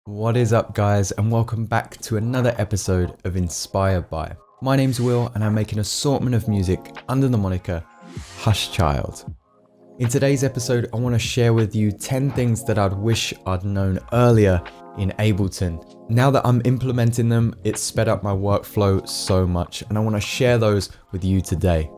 What is up, guys, and welcome back to another episode of Inspired By. My name's Will and I make an assortment of music under the moniker Hush Child. In today's episode, I want to share with you 10 things that I'd wish I'd known earlier in Ableton. Now that I'm implementing them, it's sped up my workflow so much, and I want to share those with you today.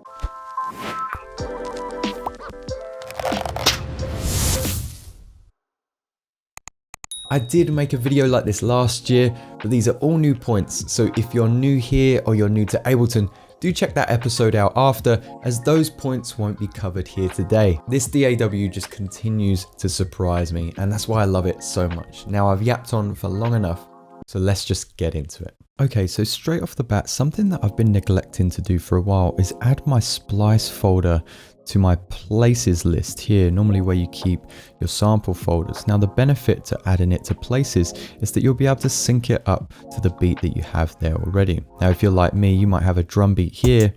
I did make a video like this last year, but these are all new points, so if you're new here or you're new to Ableton, do check that episode out after, as those points won't be covered here today. This DAW just continues to surprise me, and that's why I love it so much. Now I've yapped on for long enough, so let's just get into it. Okay, so straight off the bat, something that I've been neglecting to do for a while is add my Splice folder to my places list here, normally where you keep your sample folders. Now the benefit to adding it to places is that you'll be able to sync it up to the beat that you have there already. Now if you're like me, you might have a drum beat here,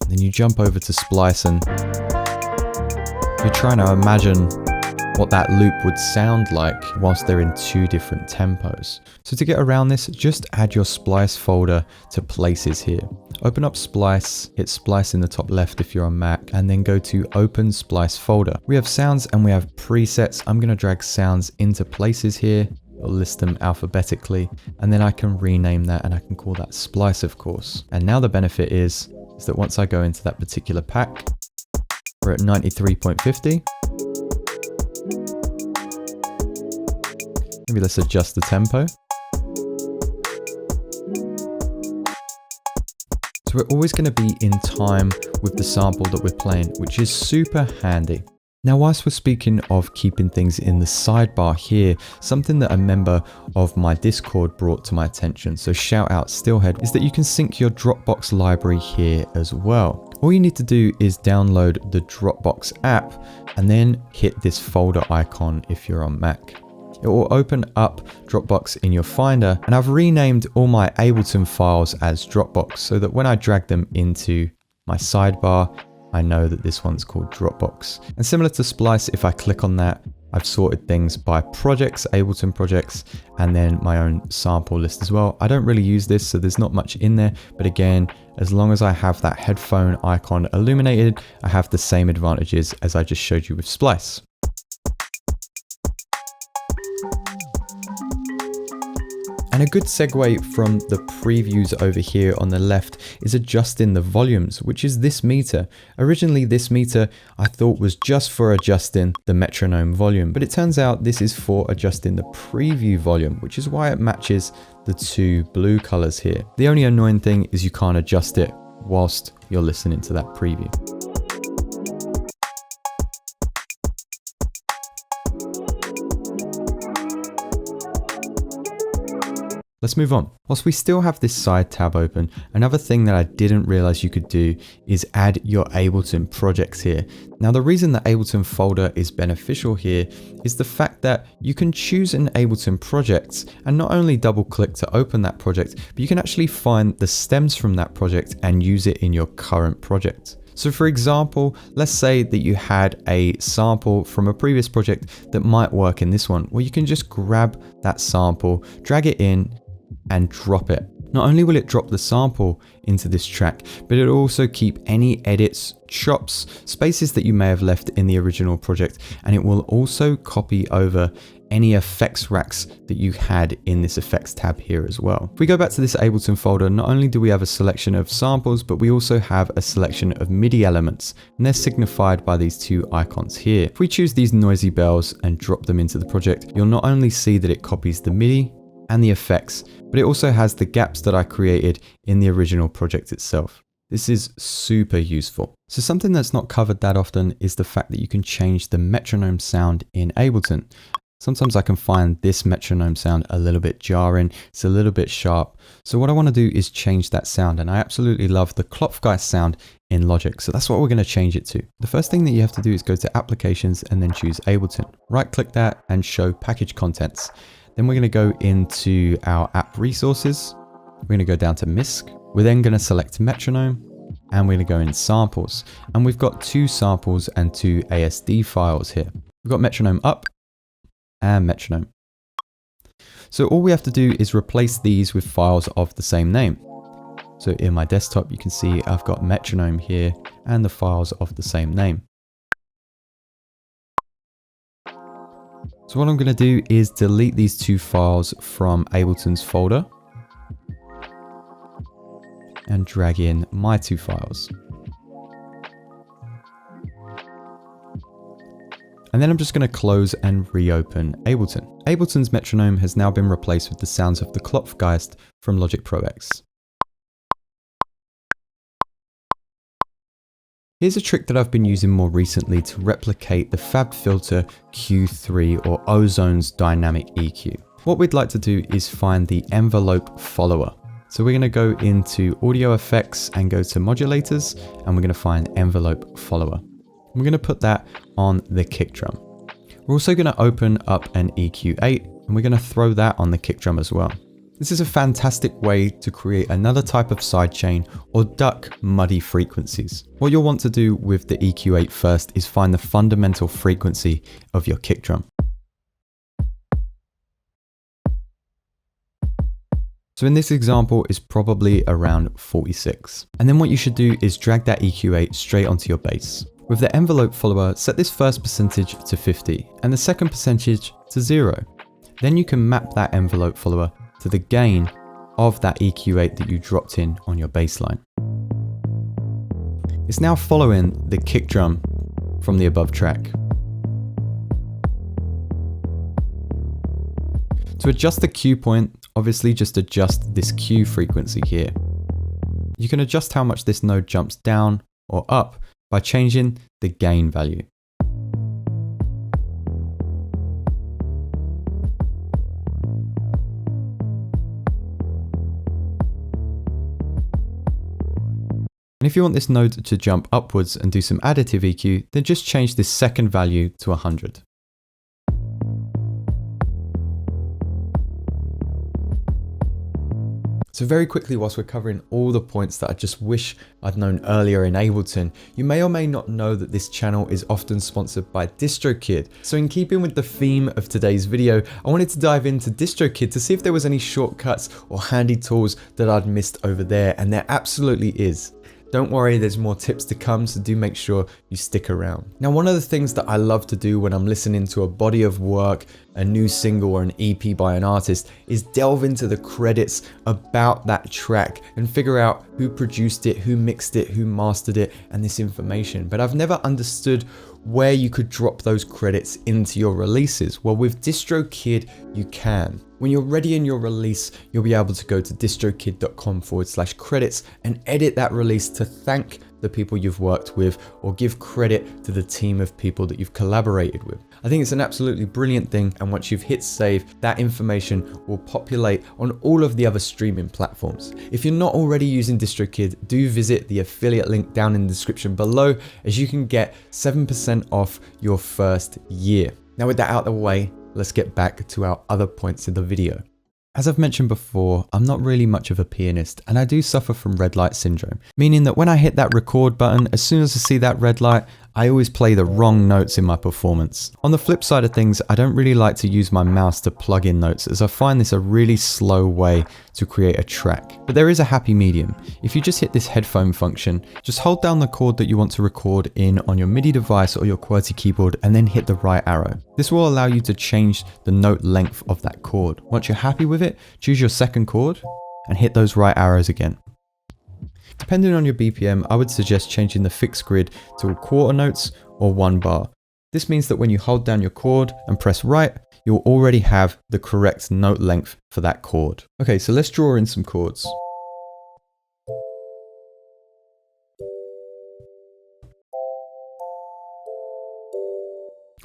and then you jump over to Splice and you're trying to imagine what that loop would sound like whilst they're in two different tempos. So to get around this, just add your Splice folder to places here. Open up Splice, hit Splice in the top left if you're on Mac, and then go to Open Splice folder. We have sounds and we have presets. I'm gonna drag sounds into places here. I'll list them alphabetically, and then I can rename that and I can call that Splice, of course. And now the benefit is that once I go into that particular pack, we're at 93.50. Maybe let's adjust the tempo. So we're always going to be in time with the sample that we're playing, which is super handy. Now, whilst we're speaking of keeping things in the sidebar here, something that a member of my Discord brought to my attention, so shout out Steelhead, is that you can sync your Dropbox library here as well. All you need to do is download the Dropbox app and then hit this folder icon if you're on Mac. It will open up Dropbox in your Finder, and I've renamed all my Ableton files as Dropbox so that when I drag them into my sidebar, I know that this one's called Dropbox. And similar to Splice, if I click on that, I've sorted things by projects, Ableton projects, and then my own sample list as well. I don't really use this, so there's not much in there, but again, as long as I have that headphone icon illuminated, I have the same advantages as I just showed you with Splice. And a good segue from the previews over here on the left is adjusting the volumes, which is this meter. Originally, this meter I thought was just for adjusting the metronome volume, but it turns out this is for adjusting the preview volume, which is why it matches the two blue colors here. The only annoying thing is you can't adjust it whilst you're listening to that preview. Let's move on. Whilst we still have this side tab open, another thing that I didn't realize you could do is add your Ableton projects here. Now, the reason the Ableton folder is beneficial here is the fact that you can choose an Ableton project and not only double click to open that project, but you can actually find the stems from that project and use it in your current project. So for example, let's say that you had a sample from a previous project that might work in this one. Well, you can just grab that sample, drag it in, and drop it. Not only will it drop the sample into this track, but it'll also keep any edits, chops, spaces that you may have left in the original project, and it will also copy over any effects racks that you had in this effects tab here as well. If we go back to this Ableton folder, not only do we have a selection of samples, but we also have a selection of MIDI elements, and they're signified by these two icons here. If we choose these noisy bells and drop them into the project, you'll not only see that it copies the MIDI and the effects, but it also has the gaps that I created in the original project itself. This is super useful. So something that's not covered that often is the fact that you can change the metronome sound in Ableton. Sometimes I can find this metronome sound a little bit jarring, it's a little bit sharp. So what I want to do is change that sound, and I absolutely love the Klopfgeist sound in Logic. So that's what we're going to change it to. The first thing that you have to do is go to Applications and then choose Ableton. Right click that and show Package Contents. Then we're going to go into our app resources. We're going to go down to MISC. We're then going to select metronome, and we're going to go in samples. And we've got two samples and two ASD files here. We've got metronome up and metronome. So all we have to do is replace these with files of the same name. So in my desktop, you can see I've got Metronome here and the files of the same name. So what I'm going to do is delete these two files from Ableton's folder and drag in my two files. And then I'm just going to close and reopen Ableton. Ableton's Metronome has now been replaced with the sounds of the Klopfgeist from Logic Pro X. Here's a trick that I've been using more recently to replicate the FabFilter Q3 or Ozone's dynamic EQ. What we'd like to do is find the envelope follower. So we're going to go into audio effects and go to modulators, and we're going to find envelope follower. We're going to put that on the kick drum. We're also going to open up an EQ8 and we're going to throw that on the kick drum as well. This is a fantastic way to create another type of sidechain or duck muddy frequencies. What you'll want to do with the EQ8 first is find the fundamental frequency of your kick drum. So in this example, it's probably around 46. And then what you should do is drag that EQ8 straight onto your bass. With the envelope follower, set this first percentage to 50 and the second percentage to 0. Then you can map that envelope follower to the gain of that EQ8 that you dropped in on your bass line. It's now following the kick drum from the above track. To adjust the Q point, obviously just adjust this Q frequency here. You can adjust how much this node jumps down or up by changing the gain value. And if you want this node to jump upwards and do some additive EQ, then just change this second value to 100. So very quickly, whilst we're covering all the points that I just wish I'd known earlier in Ableton, you may or may not know that this channel is often sponsored by DistroKid. So in keeping with the theme of today's video, I wanted to dive into DistroKid to see if there was any shortcuts or handy tools that I'd missed over there, and there absolutely is. Don't worry, there's more tips to come, so do make sure you stick around. Now, one of the things that I love to do when I'm listening to a body of work, a new single or an EP by an artist, is delve into the credits about that track and figure out who produced it, who mixed it, who mastered it, and this information. But I've never understood where you could drop those credits into your releases. Well, with DistroKid, you can. When you're ready in your release, you'll be able to go to distrokid.com/credits and edit that release to thank the people you've worked with or give credit to the team of people that you've collaborated with. I think it's an absolutely brilliant thing, and once you've hit save, that information will populate on all of the other streaming platforms. If you're not already using DistroKid, do visit the affiliate link down in the description below, as you can get 7% off your first year. Now with that out of the way, let's get back to our other points in the video. As I've mentioned before, I'm not really much of a pianist, and I do suffer from red light syndrome, meaning that when I hit that record button, as soon as I see that red light, I always play the wrong notes in my performance. On the flip side of things, I don't really like to use my mouse to plug in notes, as I find this a really slow way to create a track. But there is a happy medium. If you just hit this headphone function, just hold down the chord that you want to record in on your MIDI device or your QWERTY keyboard, and then hit the right arrow. This will allow you to change the note length of that chord. Once you're happy with it, choose your second chord and hit those right arrows again. Depending on your BPM, I would suggest changing the fixed grid to quarter notes or 1 bar. This means that when you hold down your chord and press right, you'll already have the correct note length for that chord. Okay, so let's draw in some chords.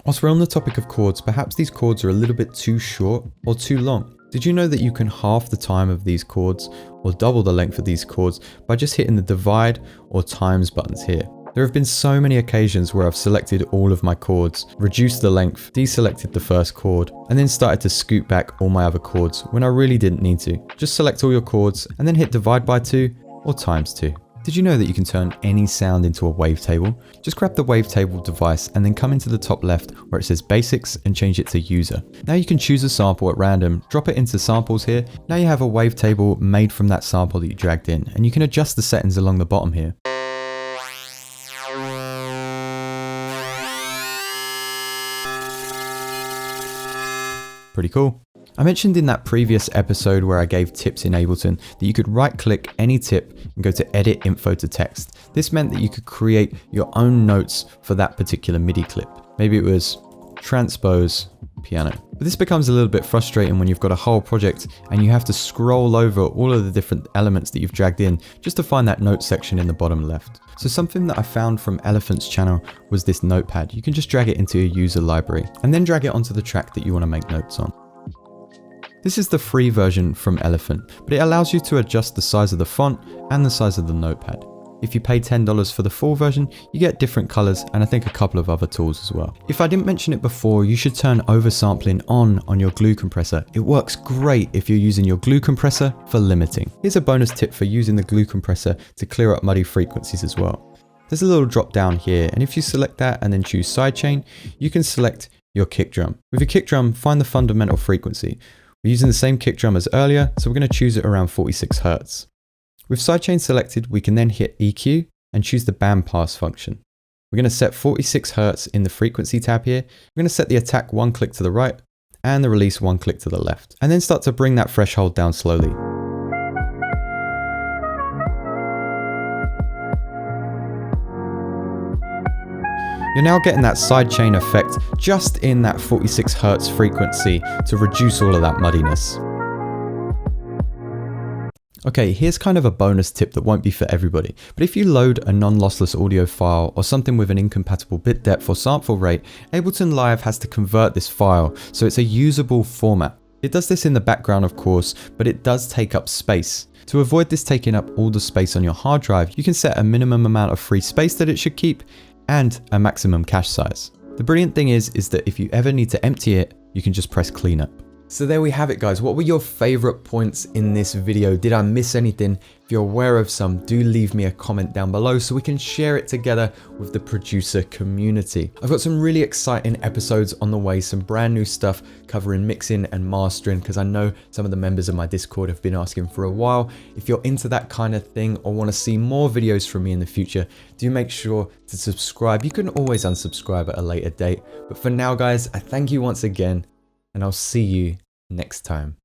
Whilst we're on the topic of chords, perhaps these chords are a little bit too short or too long. Did you know that you can halve the time of these chords or double the length of these chords by just hitting the divide or times buttons here? There have been so many occasions where I've selected all of my chords, reduced the length, deselected the first chord, and then started to scoot back all my other chords when I really didn't need to. Just select all your chords and then hit divide by 2 or times 2. Did you know that you can turn any sound into a wavetable? Just grab the wavetable device and then come into the top left where it says basics and change it to user. Now you can choose a sample at random, drop it into samples here. Now you have a wavetable made from that sample that you dragged in, and you can adjust the settings along the bottom here. Pretty cool. I mentioned in that previous episode where I gave tips in Ableton that you could right click any tip and go to edit info to text. This meant that you could create your own notes for that particular MIDI clip. Maybe it was transpose piano. But this becomes a little bit frustrating when you've got a whole project and you have to scroll over all of the different elements that you've dragged in just to find that note section in the bottom left. So something that I found from ELPHNTs channel was this NotePad. You can just drag it into your user library and then drag it onto the track that you want to make notes on. This is the free version from ELPHNT, but it allows you to adjust the size of the font and the size of the notepad. If you pay $10 for the full version, you get different colors and I think a couple of other tools as well. If I didn't mention it before, you should turn oversampling on your glue compressor. It works great if you're using your glue compressor for limiting. Here's a bonus tip for using the glue compressor to clear up muddy frequencies as well. There's a little drop down here, and if you select that and then choose sidechain, you can select your kick drum. With your kick drum, find the fundamental frequency. We're using the same kick drum as earlier, so we're going to choose it around 46 Hz. With sidechain selected, we can then hit EQ and choose the bandpass function. We're going to set 46 Hz in the frequency tab here. We're going to set the attack one click to the right and the release one click to the left, and then start to bring that threshold down slowly. You're now getting that sidechain effect just in that 46 Hz frequency to reduce all of that muddiness. Okay, here's kind of a bonus tip that won't be for everybody, but if you load a non-lossless audio file or something with an incompatible bit depth or sample rate, Ableton Live has to convert this file so it's a usable format. It does this in the background of course, but it does take up space. To avoid this taking up all the space on your hard drive, you can set a minimum amount of free space that it should keep and a maximum cache size. The brilliant thing is that if you ever need to empty it, you can just press cleanup. So there we have it guys. What were your favorite points in this video? Did I miss anything? If you're aware of some, do leave me a comment down below so we can share it together with the producer community. I've got some really exciting episodes on the way, some brand new stuff covering mixing and mastering, because I know some of the members of my Discord have been asking for a while. If you're into that kind of thing or want to see more videos from me in the future, do make sure to subscribe. You can always unsubscribe at a later date. But for now guys, I thank you once again, and I'll see you next time.